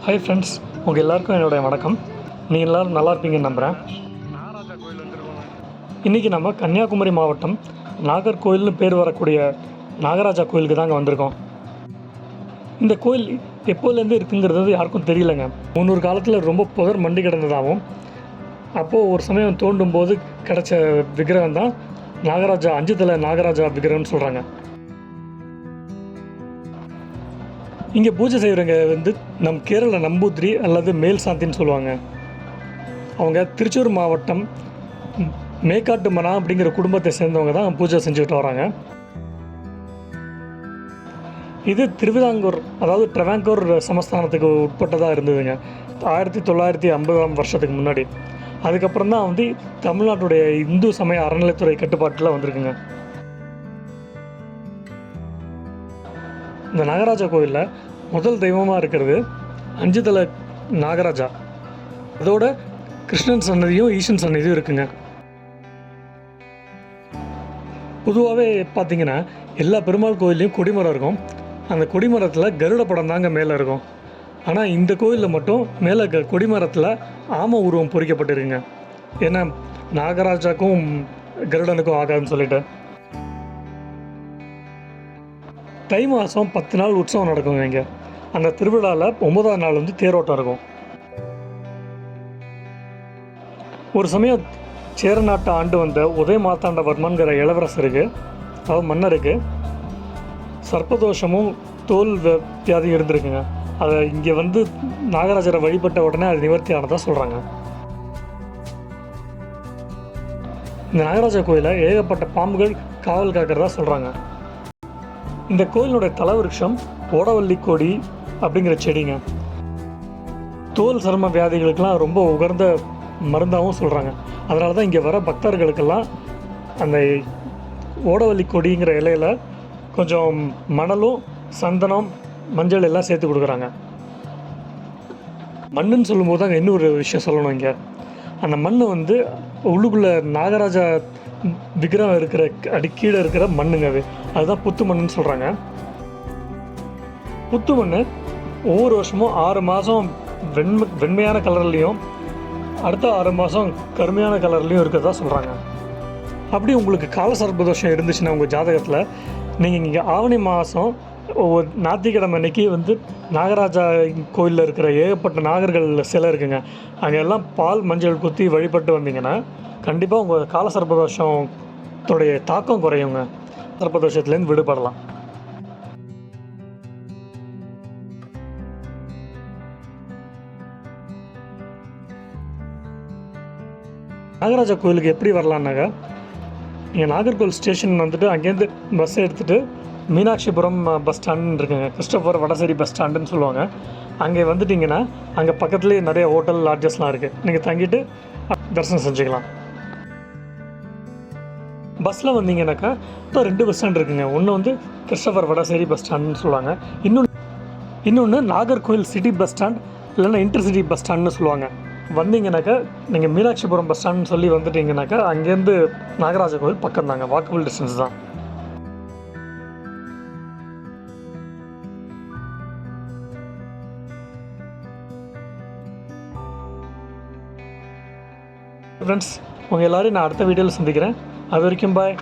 Hi friends, உங்கள் எல்லாருக்கும் என்னுடைய வணக்கம். நீங்கள் எல்லோரும் நல்லா இருப்பீங்கன்னு நம்புகிறேன். இன்றைக்கி நம்ம கன்னியாகுமரி மாவட்டம் நாகர்கோயில்னு பேர் வரக்கூடிய நாகராஜா கோயிலுக்கு தாங்க வந்திருக்கோம். இந்த கோயில் எப்போதுலேருந்து இருக்குங்கிறது யாருக்கும் தெரியலைங்க. 300 காலத்தில் ரொம்ப புதர் மண்டி கிடந்ததாகவும், அப்போது ஒரு சமயம் தோண்டும் போது கிடச்ச விக்கிரகம் தான் நாகராஜா, 5 தலை நாகராஜா விக்கிரகம்னு சொல்கிறாங்க. இங்கே பூஜை செய்கிறவங்க நம் கேரள நம்பூதிரி அல்லது மேல் சாந்தின்னு சொல்லுவாங்க. அவங்க திருச்சூர் மாவட்டம் மேக்காட்டு மனா அப்படிங்கிற குடும்பத்தை சேர்ந்தவங்க தான் பூஜை செஞ்சுக்கிட்டு வராங்க. இது திருவிதாங்கூர், அதாவது ட்ரெவாங்கூர் சமஸ்தானத்துக்கு உட்பட்டதாக இருந்ததுங்க 1950ஆம் வருஷத்துக்கு முன்னாடி. அதுக்கப்புறம் தான் தமிழ்நாட்டுடைய இந்து சமய அறநிலைத்துறை கட்டுப்பாட்டில் வந்திருக்குங்க. இந்த நாகராஜா கோயிலில் முதல் தெய்வமாக இருக்கிறது 5 தலை நாகராஜா. அதோட கிருஷ்ணன் சன்னதியும் ஈசன் சன்னதியும் இருக்குங்க. பொதுவாகவே பார்த்திங்கன்னா எல்லா பெருமாள் கோயிலையும் கொடிமரம் இருக்கும். அந்த கொடிமரத்தில் கருட படம் தாங்க மேலே இருக்கும். ஆனால் இந்த கோயிலில் மட்டும் மேலே கொடிமரத்தில் ஆமை உருவம் பொறிக்கப்பட்டிருக்குங்க. ஏன்னா நாகராஜாக்கும் கருடனுக்கும் ஆகாதுன்னு சொல்லிட்டு. தை மாதம் 10 நாள் உற்சவம் நடக்குங்க. இங்கே அந்த திருவிழாவில் 9ஆம் நாள் தேரோட்டம் இருக்கும். ஒரு சமயம் சேர நாட்டை ஆண்டு வந்த உதய மார்த்தாண்டவர்மன்கிற இளவரசருக்கு, அதாவது மன்னருக்கு, சர்ப்பதோஷமும் தோல் வியாதியும் இருந்திருக்குங்க. அதை இங்கே நாகராஜரை வழிபட்ட உடனே அது நிவர்த்தி ஆனதாக சொல்கிறாங்க. இந்த நாகராஜா கோயிலை ஏகப்பட்ட பாம்புகள் காவல் காக்கிறதா சொல்கிறாங்க. இந்த கோயிலுடைய தலவிருட்சம் ஓடவள்ளி கொடி அப்படிங்கிற செடிங்க. தோல் சரும வியாதிகளுக்கெல்லாம் ரொம்ப உகர்ந்த மருந்தாகவும் சொல்கிறாங்க. அதனால தான் இங்கே வர பக்தர்களுக்கெல்லாம் அந்த ஓடவள்ளி கொடிங்கிற இலையில் கொஞ்சம் மணலும் சந்தனம் மஞ்சள் எல்லாம் சேர்த்து கொடுக்குறாங்க. மண்ணுன்னு சொல்லும்போது தான் இன்னொரு விஷயம் சொல்லணும். இங்கே அந்த மண் உள்ளுக்குள்ளே நாகராஜா விக்கிரகம் இருக்கிற கீழே இருக்கிற மண்ணுங்க. அதுதான் புத்து மண்ணுன்னு சொல்கிறாங்க. புத்து மண் ஒவ்வொரு வருஷமும் 6 மாதம் வெண்மையான கலர்லேயும் அடுத்த 6 மாதம் கருமையான கலர்லேயும் இருக்கிறதா சொல்கிறாங்க. அப்படி உங்களுக்கு காலசர்ப்பதோஷம் இருந்துச்சுன்னா உங்கள் ஜாதகத்தில், நீங்கள் இங்கே ஆவணி மாதம் ஞாயிற்றுக்கிழமை அன்னைக்கு நாகராஜா கோயிலில் இருக்கிற ஏகப்பட்ட நாகர்கள் சிலை இருக்குங்க. அங்கெல்லாம் பால் மஞ்சள் குத்தி வழிபட்டு வந்தீங்கன்னா கண்டிப்பாக உங்கள் காலசர்ப்பதோஷத்துடைய தாக்கம் குறையுங்க. சர்ப்பதோஷத்துலேருந்து விடுபடலாம். நாகராஜா கோயிலுக்கு எப்படி வரலான்னாக்கா, நீங்கள் நாகர்கோவில் ஸ்டேஷன் அங்கேருந்து பஸ் எடுத்துகிட்டு மீனாட்சிபுரம் பஸ் ஸ்டாண்டுன்னு இருக்குங்க. கிறிஸ்டோபர் வடசேரி பஸ் ஸ்டாண்டுன்னு சொல்லுவாங்க. அங்கே வந்துட்டிங்கன்னா அங்கே பக்கத்துலேயே நிறைய ஹோட்டல் லாட்ஜஸ்லாம் இருக்குது. நீங்கள் தங்கிட்டு தரிசனம் செஞ்சுக்கலாம். பஸ்ஸில் வந்தீங்கன்னாக்கா இப்போ 2 பஸ் ஸ்டாண்ட் இருக்குங்க. ஒன்று கிறிஸ்டோபர் வடசேரி பஸ் ஸ்டாண்டுன்னு சொல்லுவாங்க. இன்னொன்று நாகர்கோவில் சிட்டி பஸ் ஸ்டாண்ட் இல்லைன்னா இன்டர்சிட்டி பஸ் ஸ்டாண்டுன்னு சொல்லுவாங்க. வந்தீங்கன்னாக்கா நீங்கள் மீனாட்சிபுரம் பஸ் ஸ்டாண்டுன்னு சொல்லி வந்துட்டிங்கனாக்கா அங்கேருந்து நாகராஜா கோவில் பக்கம் தாங்க, வாக்கபிள் டிஸ்டன்ஸ் தான். ஃப்ரெண்ட்ஸ், உங்கள் எல்லோரையும் நான் அடுத்த வீடியோவில் சந்திக்கிறேன். அது வரைக்கும் பாய்.